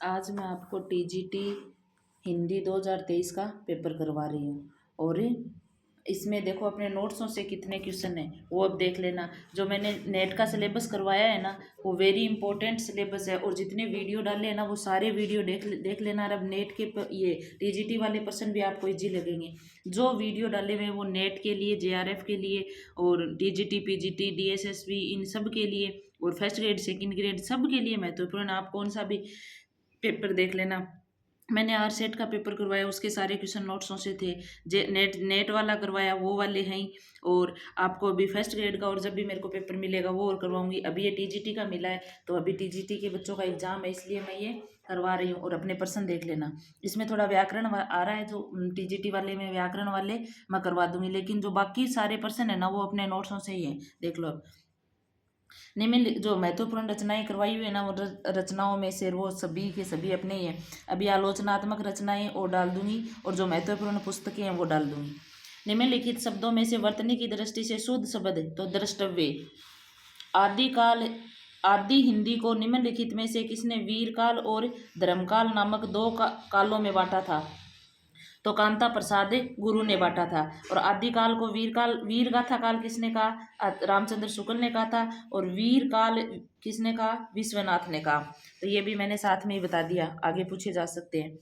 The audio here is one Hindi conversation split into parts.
आज मैं आपको टीजीटी हिंदी 2023 का पेपर करवा रही हूँ। और इसमें देखो अपने नोट्सों से कितने क्वेश्चन हैं वो अब देख लेना। जो मैंने नेट का सिलेबस करवाया है ना, वो वेरी इंपॉर्टेंट सिलेबस है। और जितने वीडियो डाले हैं ना, वो सारे वीडियो देख लेना। और अब नेट के ये टीजीटी वाले पर्सन भी आपको इजी लगेंगे। जो वीडियो डाले हुए हैं वो नेट के लिए, जेआरएफ के लिए, और टीजीटी, पीजीटी, डीएसएसबी, इन सब के लिए, और फर्स्ट ग्रेड, सेकंड ग्रेड, सब के लिए महत्वपूर्ण। आप कौन सा भी पेपर देख लेना। मैंने आर सेट का पेपर करवाया, उसके सारे क्वेश्चन नोट्सों से थे। जे नेट वाला करवाया, वो वाले हैं। और आपको अभी फर्स्ट ग्रेड का, और जब भी मेरे को पेपर मिलेगा वो और करवाऊंगी। अभी ये टीजीटी का मिला है, तो अभी टीजीटी के बच्चों का एग्जाम है, इसलिए मैं ये करवा रही हूँ। और अपने पर्सन देख लेना। इसमें थोड़ा व्याकरण आ रहा है, जो टीजीटी वाले में व्याकरण वाले मैं करवा दूंगी, लेकिन जो बाकी सारे पर्सन है ना, वो अपने नोट्सों से ही है। देख लो। निम्न जो महत्वपूर्ण रचनाएं करवाई हुई है ना, वो रचनाओं में से वो सभी के सभी अपने ही हैं। अभी आलोचनात्मक रचनाएं और डाल दूंगी, और जो महत्वपूर्ण पुस्तकें हैं वो डाल दूंगी। निम्नलिखित शब्दों में से वर्तनी की दृष्टि से शुद्ध शब्द तो द्रष्टव्य। आदिकाल आदि हिंदी को निम्नलिखित में से किसने वीरकाल और धर्मकाल नामक दो कालों में बांटा था? तो कांता प्रसाद गुरु ने बांटा था। और आदिकाल को वीर गाथा काल किसने कहा? रामचंद्र शुक्ल ने कहा था। और वीर काल किसने कहा? विश्वनाथ ने कहा। तो ये भी मैंने साथ में ही बता दिया, आगे पूछे जा सकते हैं।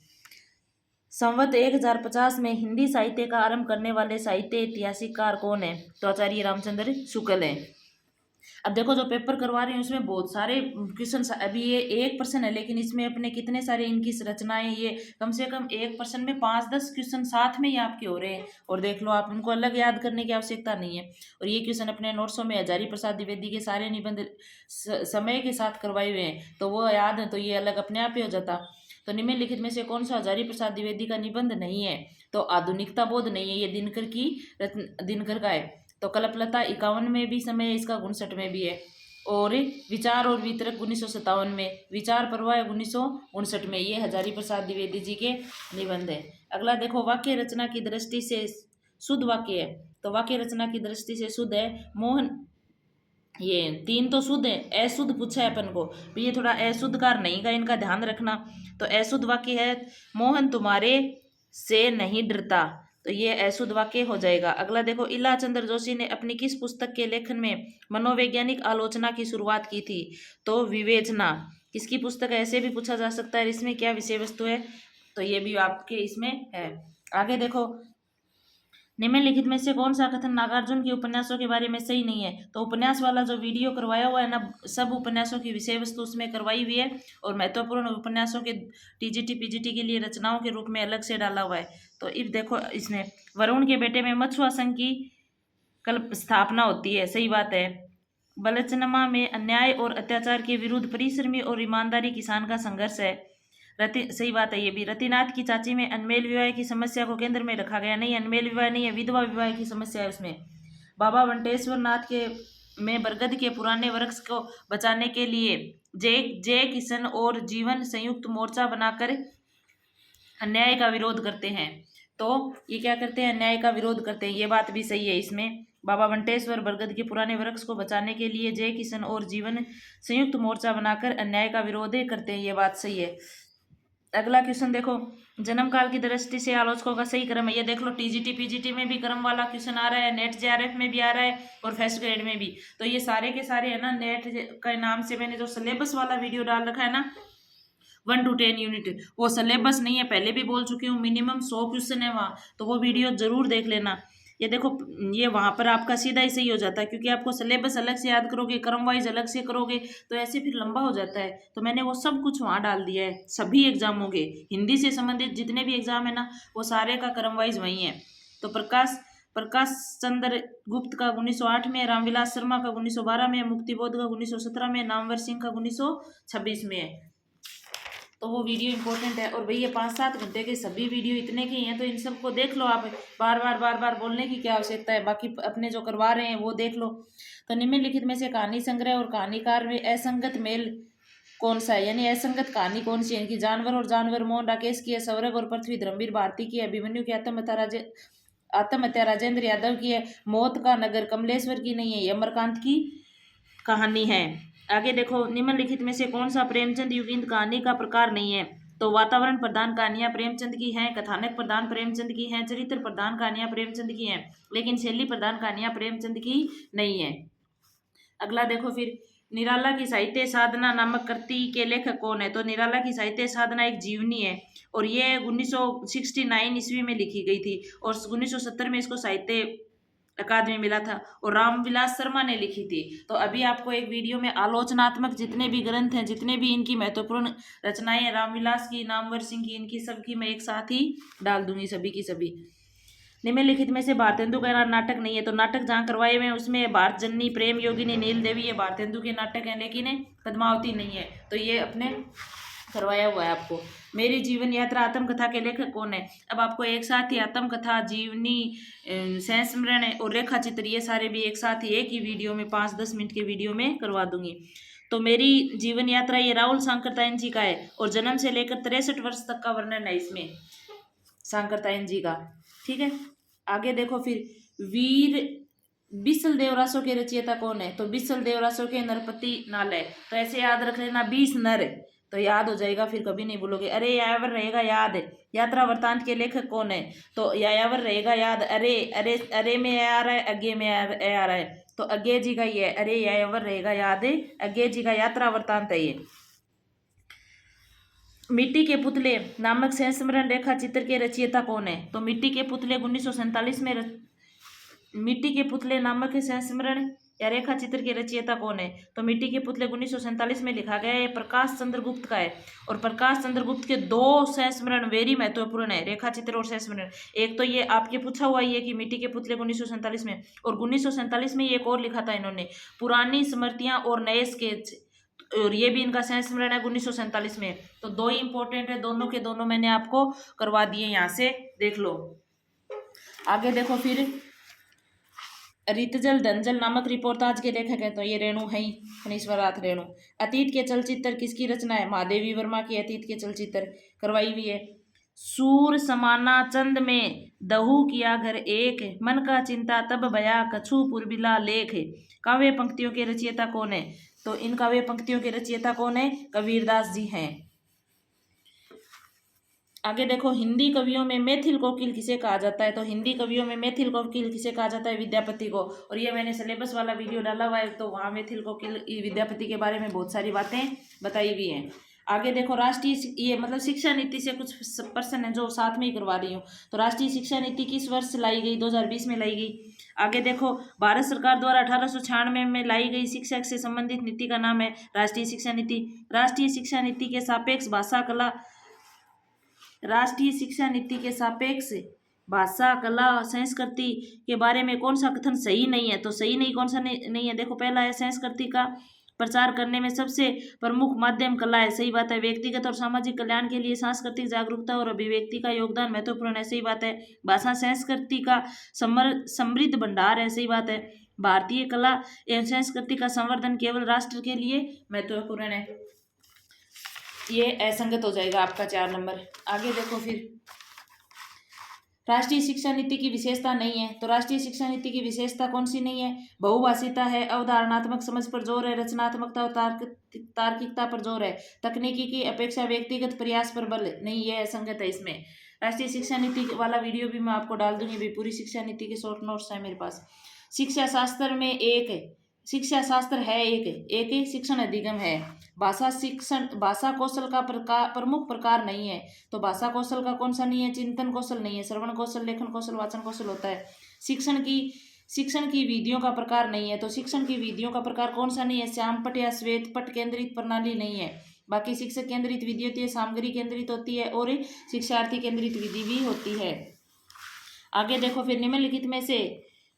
संवत 1050 में हिंदी साहित्य का आरंभ करने वाले साहित्य ऐतिहासिककार कौन है? तो आचार्य रामचंद्र शुक्ल है। अब देखो, जो पेपर करवा रहे हैं उसमें बहुत सारे क्वेश्चन, अभी ये एक पर्सन है, लेकिन इसमें अपने कितने सारे इनकी रचनाएं, ये कम से कम एक पर्सन में 5-10 क्वेश्चन साथ में ही आपके हो रहे हैं। और देख लो, आप उनको अलग याद करने की आवश्यकता नहीं है। और ये क्वेश्चन अपने नोट्सों में हजारी प्रसाद द्विवेदी के सारे निबंध समय के साथ करवाए हुए हैं, तो वो याद है, तो ये अलग अपने आप ही हो जाता। तो निम्नलिखित में से कौन सा हजारी प्रसाद द्विवेदी का निबंध नहीं है? तो आधुनिकता बोध नहीं है, ये दिनकर का है। तो कल्पलता 51 में भी समय है इसका, 59 में भी है। और विचार और वितरक 1957 में, विचार प्रवाह 1959 में। ये हजारी प्रसाद द्विवेदी जी के निबंध है। अगला देखो, वाक्य रचना की दृष्टि से शुद्ध वाक्य है। तो वाक्य रचना की दृष्टि से शुद्ध है मोहन। ये 3 तो शुद्ध है, अशुद्ध पूछा है अपन को, तो ये थोड़ा अशुद्ध कार नहीं का, इनका ध्यान रखना। तो अशुद्ध वाक्य है मोहन तुम्हारे से नहीं डरता, तो ये अशुद्ध वाक्य हो जाएगा। अगला देखो, इला चंद्र जोशी ने अपनी किस पुस्तक के लेखन में मनोवैज्ञानिक आलोचना की शुरुआत की थी? तो विवेचना। किसकी पुस्तक है, ऐसे भी पूछा जा सकता है। इसमें क्या विषय वस्तु है? तो ये भी आपके इसमें है। आगे देखो, निम्नलिखित में से कौन सा कथन नागार्जुन के उपन्यासों के बारे में सही नहीं है? तो उपन्यास वाला जो वीडियो करवाया हुआ है ना, सब उपन्यासों की विषय वस्तु उसमें करवाई हुई है, और महत्वपूर्ण उपन्यासों के टीजीटी पीजीटी के लिए रचनाओं के रूप में अलग से डाला हुआ है। तो इफ देखो, इसमें वरुण के बेटे में मछुआ संघ की कल्प स्थापना होती है, सही बात है। बलचनमा में अन्याय और अत्याचार के विरुद्ध परिश्रमी और ईमानदारी किसान का संघर्ष है, सही बात है ये भी। रतिनाथ की चाची में अनमेल विवाह की समस्या को केंद्र में रखा गया, नहीं, अनमेल विवाह नहीं है, विधवा विवाह की समस्या है उसमें। बाबा वंटेश्वर नाथ के में बरगद के पुराने वृक्ष को बचाने के लिए जय किशन और जीवन संयुक्त मोर्चा बनाकर अन्याय का विरोध करते हैं। तो ये क्या करते हैं? अन्याय का विरोध करते हैं, ये बात भी सही है इसमें। बाबा वंटेश्वर बरगद के पुराने वृक्ष को बचाने के लिए जय किशन और जीवन संयुक्त मोर्चा बनाकर अन्याय का विरोध करते हैं, ये बात सही है। अगला क्वेश्चन देखो, जन्म काल की दृष्टि से आलोचकों का सही क्रम है। ये देख लो, टीजीटी पीजीटी में भी क्रम वाला क्वेश्चन आ रहा है, नेट जेआरएफ में भी आ रहा है, और फर्स्ट ग्रेड में भी। तो ये सारे के सारे है ना, नेट के नाम से मैंने जो सिलेबस वाला वीडियो डाल रखा है ना, 1 to 10 यूनिट, वो सिलेबस नहीं है, पहले भी बोल चुकी हूँ, मिनिमम 100 क्वेश्चन है वहाँ, तो वो वीडियो जरूर देख लेना। ये देखो, ये वहाँ पर आपका सीधा ही सही हो जाता है, क्योंकि आपको सिलेबस अलग से याद करोगे, क्रम वाइज अलग से करोगे, तो ऐसे फिर लंबा हो जाता है। तो मैंने वो सब कुछ वहाँ डाल दिया है, सभी एग्जामों के, हिंदी से संबंधित जितने भी एग्जाम है ना, वो सारे का क्रम वाइज वही है। तो प्रकाश चंद्र गुप्त का 1908 में, रामविलास शर्मा का 1912 में, मुक्तिबोध का 1917 में, नामवर सिंह का 1926 में है। तो वो वीडियो इंपॉर्टेंट है। और भई ये 5-7 घंटे के सभी वीडियो इतने के ही हैं, तो इन सबको देख लो आप। बार बार बोलने की क्या आवश्यकता है, बाकी अपने जो करवा रहे हैं वो देख लो। तो निम्नलिखित में से कहानी संग्रह और कहानीकार में असंगत मेल कौन सा है, यानी असंगत कहानी कौन सी है? इनकी जानवर और जानवर मोहन राकेश की है, स्वर्ग और पृथ्वी धर्मवीर भारती की है, अभिमन्यु की आत्महत्या राजेंद्र यादव की है, मौत का नगर कमलेश्वर की नहीं है, ये अमरकांत की कहानी है। आगे देखो, निम्नलिखित में से कौन सा प्रेमचंद युगीन कहानी का प्रकार नहीं है? तो वातावरण प्रधान कहानियां प्रेमचंद की हैं, कथानक प्रधान प्रेमचंद की हैं, चरित्र प्रधान कहानियां प्रेमचंद की हैं, लेकिन शैली प्रधान कहानियां प्रेमचंद की नहीं है। अगला देखो फिर, निराला की साहित्य साधना नामक कृति के लेखक कौन है? तो निराला की साहित्य साधना एक जीवनी है और ये 1969 ईस्वी में लिखी गई थी और 1970 में इसको साहित्य अकादमी मिला था और रामविलास शर्मा ने लिखी थी। तो अभी आपको एक वीडियो में आलोचनात्मक जितने भी ग्रंथ हैं, जितने भी इनकी महत्वपूर्ण रचनाएं हैं, रामविलास की, नामवर सिंह की, इनकी सबकी मैं एक साथ ही डाल दूंगी, सभी की सभी। निम्नलिखित में से भारतेंदु का नाटक नहीं है? तो नाटक जहाँ करवाए हुए हैं उसमें भारत जननी, प्रेम योगिनी, नील देवी, ये भारतेंदु के नाटक हैं, लेकिन पद्मावती नहीं है। तो ये अपने करवाया हुआ है आपको। मेरी जीवन यात्रा आत्मकथा के लेखक कौन है? अब आपको एक साथ ही आत्मकथा, जीवनी, संस्मरण और रेखा चित्र, ये सारे भी एक साथ ही एक ही वीडियो में 5-10 मिनट के वीडियो में करवा दूंगी। तो मेरी जीवन यात्रा ये राहुल सांकरतायन जी का है और जन्म से लेकर 63 वर्ष तक का वर्णन है इसमें सांकरतायन जी का। ठीक है, आगे देखो फिर, वीर बिसल देवरासो के रचयिता कौन है? तो बिसल देवरासो के नरपति नाल है। तो ऐसे याद रख लेना, 20 नर, तो याद हो जाएगा, फिर कभी नहीं भूलोगे। अरे यायावर रहेगा याद। यात्रा वृतांत के लेखक कौन है? तो यायावर रहेगा याद। अरे अरे अरे में ए आ रहा है, अगे में ए आ रहा है, तो अगे जी का ये है। अरे यायावर रहेगा याद, अगे जी का यात्रा वृतांत है ये। मिट्टी के पुतले नामक संस्मरण रेखा चित्र के रचयिता कौन है? तो मिट्टी के पुतले 1947 में मिट्टी के पुतले नामक संस्मरण या रेखा चित्र के रचयिता कौन है? तो मिट्टी के पुतले 1947 में लिखा गया है, प्रकाश चंद्र गुप्त का है। और प्रकाश चंद्र गुप्त के 2 संस्मरण वेरी महत्वपूर्ण है, रेखा चित्र और संस्मरण। एक तो ये आपके पूछा हुआ ही है कि मिट्टी के पुतले 1947 में, और 1947 में एक और लिखा था इन्होंने, पुरानी स्मृतियां और नए स्केच, और ये भी इनका संस्मरण है 1947 में। तो 2 ही इंपॉर्टेंट है, दोनों के दोनों मैंने आपको करवा दिए, यहाँ से देख लो। आगे देखो फिर, रीतजल धनजल नामक रिपोर्टाज के लेखक है? तो ये रेणु है ही, फणीश्वरनाथ रेणु। अतीत के चलचित्र किसकी रचना है? महादेवी वर्मा की अतीत के चलचित्र करवाई हुई है। सूर समाना चंद में दहू किया घर एक, मन का चिंता तब भया कछु पुरबिला लेख। काव्य पंक्तियों के रचयिता कौन है? तो इन काव्य पंक्तियों के रचयिता कौन है? कबीरदास जी हैं। आगे देखो, हिंदी कवियों में मैथिल कोकिल किसे कहा जाता है? तो हिंदी कवियों में मैथिल कोकिल किसे कहा जाता है? विद्यापति को। और ये मैंने सिलेबस वाला वीडियो डाला हुआ है, तो वहाँ मैथिल कोकिल विद्यापति के बारे में बहुत सारी बातें बताई हुई हैं। आगे देखो, राष्ट्रीय, ये मतलब शिक्षा नीति से कुछ प्रश्न है जो साथ में ही करवा रही हूँ। तो राष्ट्रीय शिक्षा नीति किस वर्ष लाई गई? 2020 में लाई गई। आगे देखो, भारत सरकार द्वारा 1896 में लाई गई शिक्षा से संबंधित नीति का नाम है राष्ट्रीय शिक्षा नीति। राष्ट्रीय शिक्षा नीति के सापेक्ष भाषा कला, राष्ट्रीय शिक्षा नीति के सापेक्ष भाषा कला संस्कृति के बारे में कौन सा कथन सही नहीं है? तो सही नहीं कौन सा नहीं है? देखो, पहला है, संस्कृति का प्रचार करने में सबसे प्रमुख माध्यम कला है, सही बात है। व्यक्तिगत और सामाजिक कल्याण के लिए सांस्कृतिक जागरूकता और अभिव्यक्ति का योगदान महत्वपूर्ण है, सही बात है। भाषा संस्कृति का समृद्ध भंडार है, सही बात है। भारतीय कला एवं संस्कृति का संवर्धन केवल राष्ट्र के लिए महत्वपूर्ण है, ये असंगत हो जाएगा आपका 4 नंबर। आगे देखो फिर, राष्ट्रीय शिक्षा नीति की विशेषता नहीं है? तो राष्ट्रीय शिक्षा नीति की विशेषता कौन सी नहीं है? बहुभाषिता है, अवधारणात्मक समझ पर जोर है, रचनात्मकता और तार्किकता पर जोर है, तकनीकी की अपेक्षा व्यक्तिगत प्रयास पर बल नहीं, है असंगत है इसमें। राष्ट्रीय शिक्षा नीति वाला वीडियो भी मैं आपको डाल दूंगी, भी पूरी शिक्षा नीति के शॉर्ट नोट्स है मेरे पास। शिक्षा शास्त्र में शिक्षा शास्त्र है एक ही शिक्षण अधिगम है। भाषा कौशल का प्रमुख प्रकार नहीं है। तो भाषा कौशल का कौन सा नहीं है? चिंतन कौशल नहीं है, श्रवण कौशल, लेखन कौशल, वाचन कौशल होता है। शिक्षण की विधियों का प्रकार नहीं है। तो शिक्षण की विधियों का प्रकार कौन सा नहीं है? श्यामपट या श्वेत पट केंद्रित प्रणाली नहीं है। बाकी शिक्षक केंद्रित विधि होती है, सामग्री केंद्रित होती है और शिक्षार्थी केंद्रित विधि भी होती है। आगे देखो फिर, निम्नलिखित में से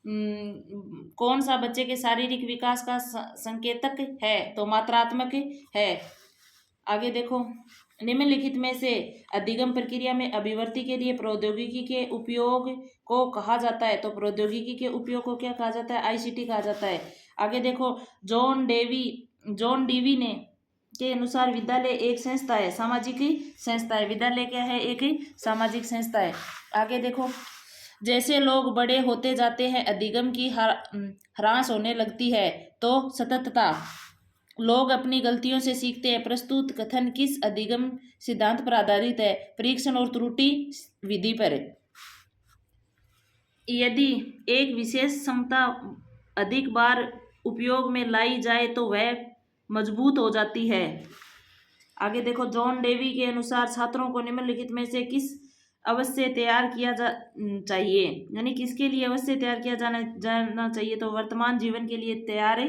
कौन सा बच्चे के शारीरिक विकास का संकेतक है? तो मात्रात्मक है। आगे देखो, निम्नलिखित में से अधिगम प्रक्रिया में अभिवृद्धि के लिए प्रौद्योगिकी के उपयोग को कहा जाता है? तो प्रौद्योगिकी के उपयोग को क्या कहा जाता है? आईसीटी कहा जाता है। आगे देखो, जॉन डीवी ने के अनुसार विद्यालय एक संस्था है, सामाजिक संस्था है। विद्यालय क्या है? एक सामाजिक संस्था है। आगे देखो, जैसे लोग बड़े होते जाते हैं अधिगम की ह्रास होने लगती है। तो सततता, लोग अपनी गलतियों से सीखते हैं। प्रस्तुत कथन किस अधिगम सिद्धांत पर आधारित है? परीक्षण और त्रुटि विधि पर। यदि एक विशेष क्षमता अधिक बार उपयोग में लाई जाए तो वह मजबूत हो जाती है। आगे देखो, जॉन डेवी के अनुसार छात्रों को निम्नलिखित में से किस अवश्य तैयार किया चाहिए, यानी किसके लिए अवश्य तैयार किया जाना चाहिए? तो वर्तमान जीवन के लिए तैयार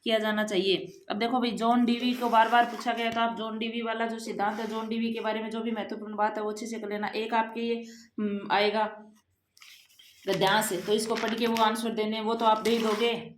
किया जाना चाहिए। अब देखो भाई, जॉन डीवी को बार बार पूछा गया, तो आप जॉन डीवी वाला जो सिद्धांत है, जॉन डीवी के बारे में जो भी महत्वपूर्ण बात है वो अच्छे से कर लेना। एक आपके ये आएगा गद्यांश से, तो इसको पढ़ के वो आंसर देने, वो तो आप दे ही दोगे।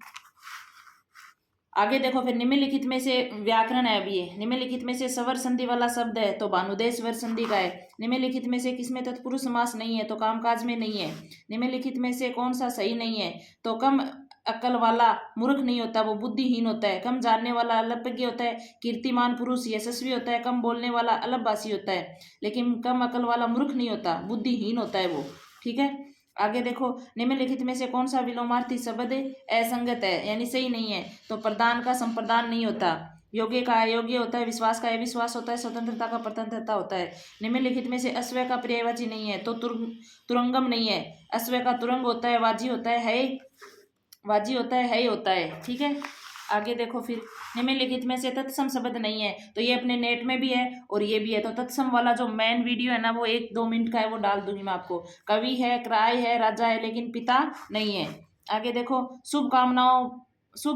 आगे देखो, फिर निम्नलिखित में से व्याकरण है। अभी ये निम्नलिखित में से स्वर संधि वाला शब्द है तो भानुदेश स्वर संधि का है। निम्नलिखित में से किसमें तत्पुरुष समास नहीं है? तो कामकाज में नहीं है। निम्नलिखित में से कौन सा सही नहीं है? तो कम अक्ल वाला मूर्ख नहीं होता, वो बुद्धिहीन होता है। कम जानने वाला अल्पज्ञ होता है। कीर्तिमान पुरुष यशस्वी होता है। कम बोलने वाला अल्पभाषी होता है। लेकिन कम अक्ल वाला मूर्ख नहीं होता, बुद्धिहीन होता है वो। ठीक है, आगे देखो, निम्नलिखित में से कौन सा विलोमार्थी शब्द असंगत है, यानी सही नहीं है? तो प्रदान का संप्रदान नहीं होता। योग्य का अयोग्य होता है। विश्वास का अविश्वास होता है। स्वतंत्रता का परतंत्रता होता है। निम्नलिखित में से अश्वय का पर्यायवाची नहीं है, तो तुरंगम नहीं है। अश्वय का तुरंग होता है, वाजी होता है, वाजी होता है, ही होता है। ठीक है, आगे देखो, फिर निम्नलिखित में से तत्सम शब्द नहीं है, तो ये अपने नेट में भी है और ये भी है। तो तत्सम वाला जो मेन वीडियो है ना, वो 1-2 मिनट का है, वो डाल दूंगी मैं आपको। कवि है, क्राय है, राजा है, लेकिन पिता नहीं है। आगे देखो, शुभ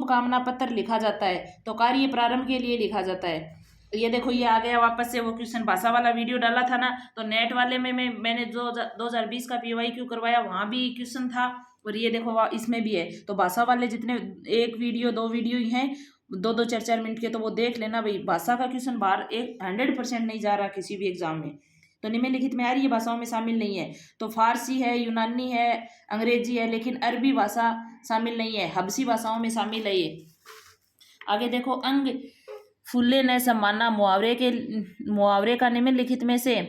कामना पत्र लिखा जाता है तो कार्य प्रारंभ के लिए लिखा जाता है। ये देखो, ये आ गया वापस से वो क्वेश्चन। भाषा वाला वीडियो डाला था ना, तो नेट वाले में मैंने जो 2020 का PYQ करवाया, वहाँ भी क्वेश्चन था, और ये देखो इसमें भी है। तो भाषा वाले जितने 1 वीडियो 2 वीडियो ही हैं, 2-2 4-4 मिनट के, तो वो देख लेना भाई। भाषा का क्वेश्चन बाहर 100% नहीं जा रहा किसी भी एग्जाम में। तो निम्नलिखित में आ रही है भाषाओं में शामिल नहीं है, तो फारसी है, यूनानी है, अंग्रेजी है, लेकिन अरबी भाषा शामिल नहीं है। हबसी भाषाओं में शामिल है ये। आगे देखो, अंग फूले न समाना मुहावरे का निम्नलिखित में से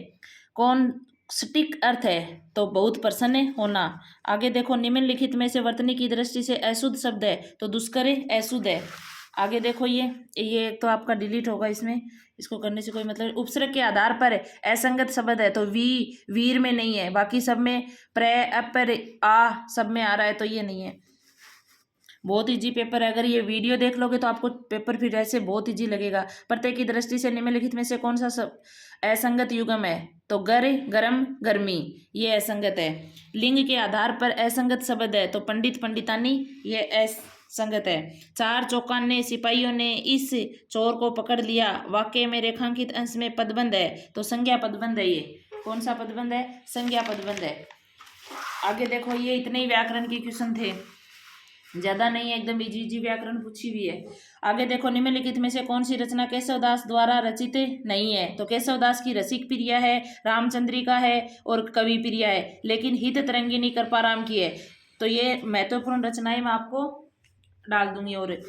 कौन सटीक अर्थ है? तो बहुत प्रसन्न होना। आगे देखो, निम्नलिखित में से वर्तनी की दृष्टि से अशुद्ध शब्द है, तो दुष्कर अशुद्ध है। आगे देखो, ये तो आपका डिलीट होगा, इसमें इसको करने से कोई मतलब। उपसर्ग के आधार पर असंगत शब्द है, तो वीर में नहीं है, बाकी सब में प्र अपर आ सब में आ रहा है, तो ये नहीं है। बहुत इजी पेपर है। अगर ये वीडियो देख लोगे तो आपको पेपर फिर ऐसे बहुत इजी लगेगा। प्रत्यय की दृष्टि से निम्नलिखित में से कौन सा सब असंगत युग्म है? तो गरम, गर्मी, ये असंगत है। लिंग के आधार पर असंगत शब्द है, तो पंडित, पंडितानी, ये असंगत है। 4 चौकाने सिपाहियों ने इस चोर को पकड़ लिया, वाक्य में रेखांकित अंश में पदबंध है, तो संज्ञा पदबंध है। ये कौन सा पदबंध है? संज्ञा पदबंध है। आगे देखो, ये इतने ही व्याकरण के क्वेश्चन थे, ज्यादा नहीं है, एकदम इजी व्याकरण पूछी हुई है। आगे देखो, निम्नलिखित में से कौन सी रचना केशवदास द्वारा रचित नहीं है? तो केशवदास की रसिक प्रिया है, रामचंद्रिका है और कवि प्रिया है, लेकिन हित तरंगिनी कृपाराम की है। तो ये महत्वपूर्ण रचनाएं मैं आपको डाल दूंगी। और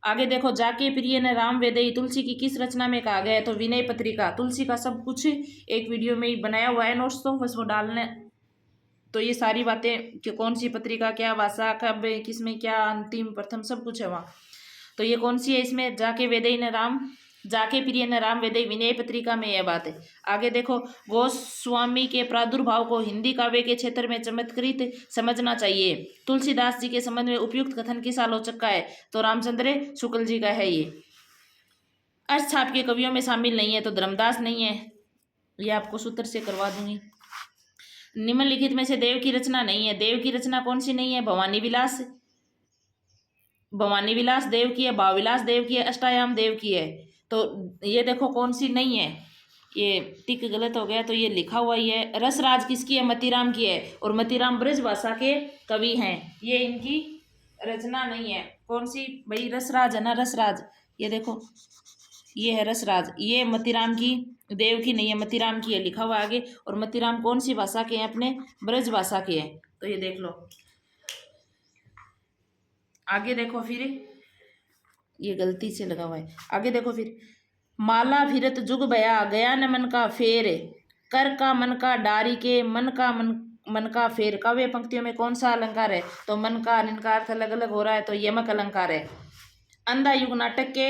आगे देखो, जाके प्रिय ने राम वेदई तुलसी की किस रचना में कहा गया है? तो विनय पत्रिका। तुलसी का सब कुछ एक वीडियो में ही बनाया हुआ है नोट्स, तो बस वो डालने। तो ये सारी बातें कि कौन सी पत्रिका, क्या भाषा, कब, किसमें क्या, अंतिम, प्रथम, सब कुछ है वहाँ। तो ये कौन सी है? इसमें जाके प्रिय न राम वेदई विनय पत्रिका में यह बात है। आगे देखो, गोस्वामी के प्रादुर्भाव को हिंदी काव्य के क्षेत्र में चमत्कृत समझना चाहिए। तुलसीदास जी के संबंध में उपयुक्त कथन किस आलोचक का है? तो रामचंद्र शुक्ल जी का है। ये अष्टछाप के कवियों में शामिल नहीं है, तो धर्मदास नहीं है। ये आपको सूत्र से करवा दूंगी। निम्नलिखित में से देव की रचना नहीं है। देव की रचना कौन सी नहीं है? भवानी विलास देव की है, भावविलास देव की है, अष्टायाम देव की है। तो ये देखो कौन सी नहीं है, ये टिक गलत हो गया, तो ये लिखा हुआ ही है। रसराज किसकी है? मतीराम की है, और मतीराम ब्रज भाषा के कवि हैं, ये इनकी रचना नहीं है। कौन सी भाई? रसराज है ना, रसराज, ये देखो ये है रसराज, ये मतीराम की, देव की नहीं है, मतीराम की है, लिखा हुआ आगे। और मतीराम कौन सी भाषा के हैं? अपने ब्रज भाषा के हैं, तो ये देख लो। आगे देखो, फिर ये गलती से लगा हुआ है। आगे देखो, फिर माला फिरत जुग बया गया न मन का फेर, कर का मन का डारी के मन का फेर। काव्य पंक्तियों में कौन सा अलंकार है? तो मन का, इनका अर्थ अलग अलग हो रहा है, तो यमक अलंकार है। अंधा युग नाटक के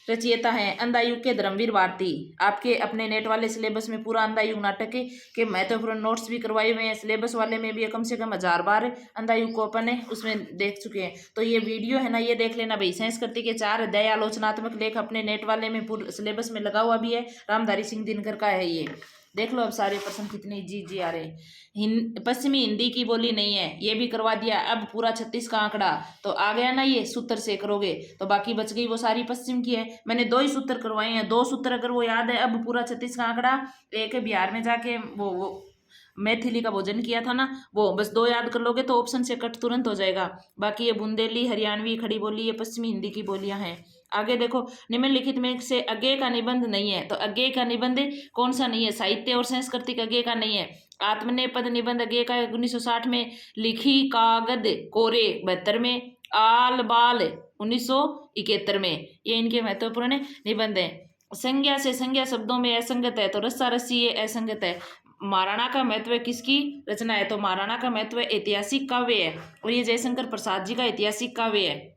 रचयिता हैं अंधा युग के धर्मवीर भारती। आपके अपने नेट वाले सिलेबस में पूरा अंधा युग नाटक के महत्वपूर्ण नोट्स भी करवाए हुए हैं। सिलेबस वाले में भी कम से कम 1000 बार अंधा युग को अपन है उसमें देख चुके हैं। तो ये वीडियो है ना, ये देख लेना भाई। संस्कृति के 4 अध्याय आलोचनात्मक लेख अपने नेट वाले में पूरे सिलेबस में लगा हुआ भी है। रामधारी सिंह दिनकर का है ये। देख लो अब सारे प्रश्न कितने जी आ रहे हैं। पश्चिमी हिंदी की बोली नहीं है, ये भी करवा दिया। अब पूरा 36 का आंकड़ा तो आ गया ना, ये सूत्र से करोगे तो बाकी बच गई वो सारी पश्चिम की है। मैंने 2 ही सूत्र करवाए हैं, 2 सूत्र अगर वो याद है। अब पूरा 36 का आंकड़ा, एक है बिहार में जाके वो मैथिली का भोजन किया था ना, वो बस 2 याद कर लोगे तो ऑप्शन से कट तुरंत हो जाएगा। बाकी ये बुंदेली, हरियाणवी, खड़ी बोली, ये पश्चिमी हिंदी की बोलियां हैं। आगे देखो, निम्नलिखित में से अज्ञेय का निबंध नहीं है, तो अज्ञेय का निबंध कौन सा नहीं है? साहित्य और सांस्कृतिक अज्ञेय का नहीं है। आत्मनेपद निबंध अज्ञेय का 1960 में, लिखी कागद कोरे 72 में, आल बाल 1971 में। ये इनके महत्वपूर्ण निबंध है। संज्ञा से संज्ञा शब्दों में असंगत है, तो रस्सा रस्सी ये असंगत है। महाराणा का महत्व किसकी रचना है? तो महाराणा का महत्व ऐतिहासिक काव्य है, और ये जयशंकर प्रसाद जी का ऐतिहासिक काव्य है।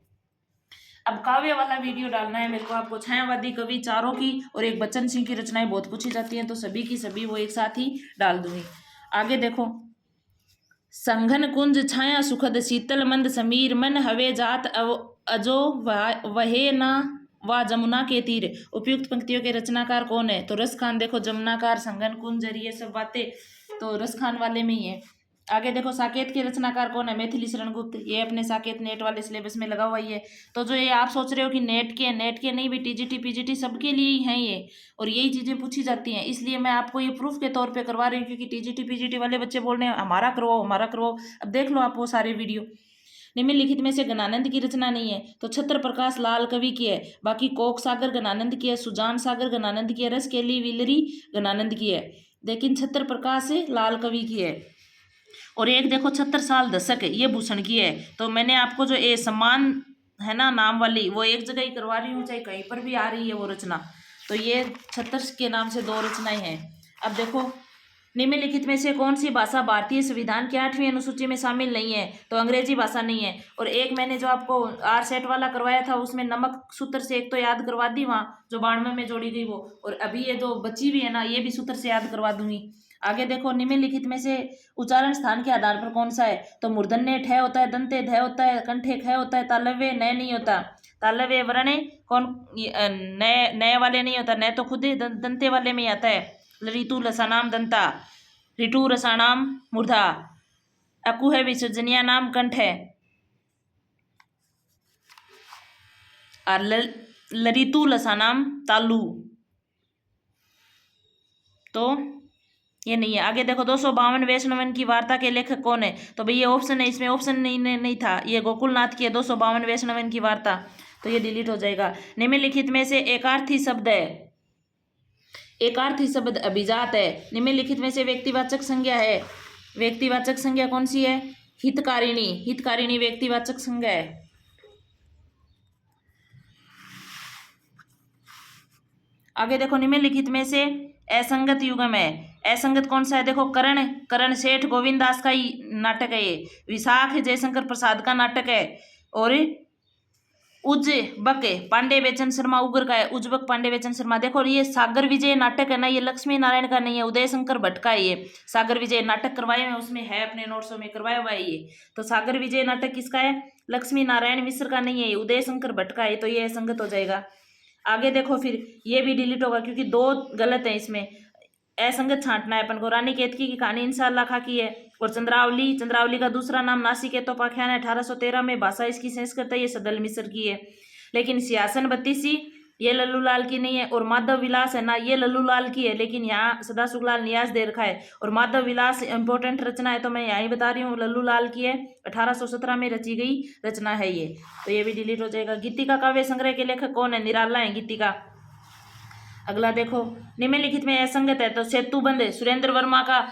अब काव्य वाला वीडियो डालना है मेरे को आपको। छायावादी कवि चारों की और एक बच्चन सिंह की रचनाएं बहुत पूछी जाती हैं, तो सभी की सभी वो एक साथ ही डाल दूंगी। आगे देखो, संघन कुंज छाया सुखद शीतल मंद समीर मन हवे जात अजो वहे ना व जमुना के तीर। उपयुक्त पंक्तियों के रचनाकार कौन है? तो रसखान। देखो जमुनाकार, संघन कुंज, ये सब बातें तो रसखान वाले में ही है। आगे देखो, साकेत के रचनाकार कौन है? मैथिली शरण गुप्त। ये अपने साकेत नेट वाले सिलेबस में लगा हुआ ही है। तो जो ये आप सोच रहे हो कि नेट के नहीं भी, टीजीटी पीजीटी सबके लिए ही हैं ये, और यही चीजें पूछी जाती हैं। इसलिए मैं आपको ये प्रूफ के तौर पे करवा रही हूँ, क्योंकि टीजीटी पीजीटी वाले बच्चे बोल रहे हैं हमारा करवाओ हमारा करवाओ। अब देख लो आप वो सारे वीडियो। निम्नलिखित में से गणानंद की रचना नहीं है, तो छत्र प्रकाश लाल कवि की है। बाकी कोक सागर गणानंद की है, सुजान सागर गणानंद की है, रस केली विलरी गणानंद की है, लेकिन छत्र प्रकाश लाल कवि की है। और एक देखो 76 साल दशक है, ये भूषण की है। तो मैंने आपको जो ये सम्मान है ना नाम वाली, वो एक जगह ही करवा रही हूँ, चाहे कहीं पर भी आ रही है वो रचना। तो ये 76 के नाम से 2 रचनाएं हैं। अब देखो, निम्नलिखित में से कौन सी भाषा भारतीय संविधान की 8वीं अनुसूची में शामिल नहीं है? तो अंग्रेजी भाषा नहीं है। और एक मैंने जो आपको आर सेट वाला करवाया था, उसमें नमक सूत्र से एक तो याद करवा दी, वहाँ जो 92 में जोड़ी गई वो, और अभी ये जो बची हुई है ना, ये भी सूत्र से याद करवा दूंगी। आगे देखो, निम्नलिखित में से उच्चारण स्थान के आधार पर कौन सा है? तो मूर्धन्य ठय होता है, दंते ध होता है, कंठे ख होता है, तालव्य न नहीं होता। तालव्य वर्ण कौन नए वाले नहीं होता, न तो खुद ही दंते वाले में आता है। ऋतु लसानाम दंता, ऋतु रसाणाम मूर्धा, अकु है विसर्जनिया नाम कंठ है, और लरितु लसानाम तालु, तो ये नहीं है। आगे देखो, 252 वैष्णवन की वार्ता के लेखक कौन है? तो भाई ये ऑप्शन है, इसमें ऑप्शन नहीं था, ये गोकुलनाथ की है 252 वैष्णवन की वार्ता, तो ये डिलीट हो जाएगा। निम्नलिखित में से एकार्थी शब्द है, एकार्थी शब्द अभिजात है। निम्नलिखित में से व्यक्तिवाचक संज्ञा है, व्यक्तिवाचक संज्ञा कौन सी है? हितकारिणी, हितकारिणी व्यक्तिवाचक संज्ञा है। आगे देखो, निम्नलिखित में से असंगत युगम है, असंगत कौन सा है? देखो, करण सेठ गोविंद दास का ही नाटक है ये। विशाख जयशंकर प्रसाद का नाटक है। और उज्बक पांडे बेचन शर्मा उग्र का है, उज्बक पांडे बेचन शर्मा। देखो, ये सागर विजय नाटक है ना, ये लक्ष्मी नारायण का नहीं है, उदय शंकर भट्ट का है ये। सागर विजय नाटक करवाए हुए उसमें है, अपने नोट्सों में करवाया हुआ है ये। तो सागर विजय नाटक किसका है? लक्ष्मी नारायण मिश्र का नहीं है, उदय शंकर भट्ट का है, तो ये असंगत हो जाएगा। आगे देखो, फिर ये भी डिलीट होगा क्योंकि 2 गलत है इसमें। असंगत छांटना है अपन को। रानी केतकी की कहानी इंशाअल्लाह खां की है। और चंद्रावली का दूसरा नाम नासिकेतोपाख्यान है, 1813 में। भाषा इसकी संस्कृत है, ये सदल मिस्र की है। लेकिन सियासन बत्तीसी ये लल्लू लाल की नहीं है। और माधव विलास है ना, ये लल्लू लाल की है, लेकिन यहाँ सदा सुखलाल नियाज दे रखा है। और माधव विलास इंपॉर्टेंट रचना है, तो मैं यहाँ ही बता रही हूँ, लल्लू लाल की है, 1817 में रची गई रचना है ये, तो ये भी डिलीट हो जाएगा। गीतिका काव्य संग्रह के लेखक कौन है? निराला है गीतिका। अगला देखो, निम्नलिखित में असंगत है, तो सेतुबंध सुरेंद्र वर्मा का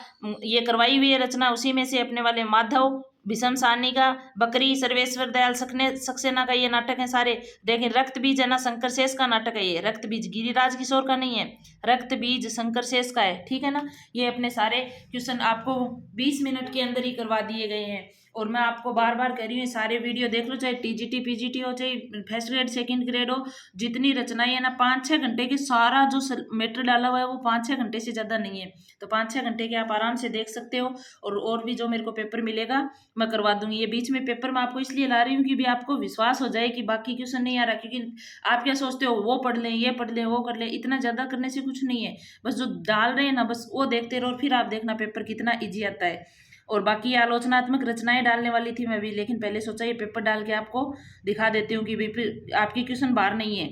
ये करवाई हुई है रचना, उसी में से अपने वाले माधव भीषम साहनी का, बकरी सर्वेश्वर दयाल सक्सेना का ये नाटक है सारे। देखें, रक्त बीज है ना, शंकर शेष का नाटक है ये। रक्त बीज गिरिराज किशोर का नहीं है, रक्त बीज शंकर शेष का है, ठीक है ना। ये अपने सारे क्वेश्चन आपको 20 मिनट के अंदर ही करवा दिए गए हैं। और मैं आपको बार बार कह रही हूँ, सारे वीडियो देख लो, चाहे टीजीटी पीजीटी हो, चाहे फर्स्ट ग्रेड सेकंड ग्रेड हो, जितनी रचनाएं है ना 5-6 घंटे की, सारा जो मैटर डाला हुआ है वो 5-6 घंटे से ज़्यादा नहीं है। तो 5-6 घंटे के आप आराम से देख सकते हो। और भी जो मेरे को पेपर मिलेगा मैं करवा दूंगी। ये बीच में पेपर मैं आपको इसलिए ला रही हूँ कि भी आपको विश्वास हो जाए कि बाकी क्वेश्चन नहीं आ रहा, क्योंकि आप क्या सोचते हो, वो पढ़ लें, ये पढ़ लें, वो कर लें, इतना ज़्यादा करने से कुछ नहीं है। बस जो डाल रहे हैं ना, बस वो देखते रहो, फिर आप देखना पेपर कितना ईजी आता है। और बाकी आलोचनात्मक रचनाएं डालने वाली थी मैं भी, लेकिन पहले सोचा ये पेपर डाल के आपको दिखा देती हूँ कि भी आपकी क्वेश्चन बाहर नहीं है।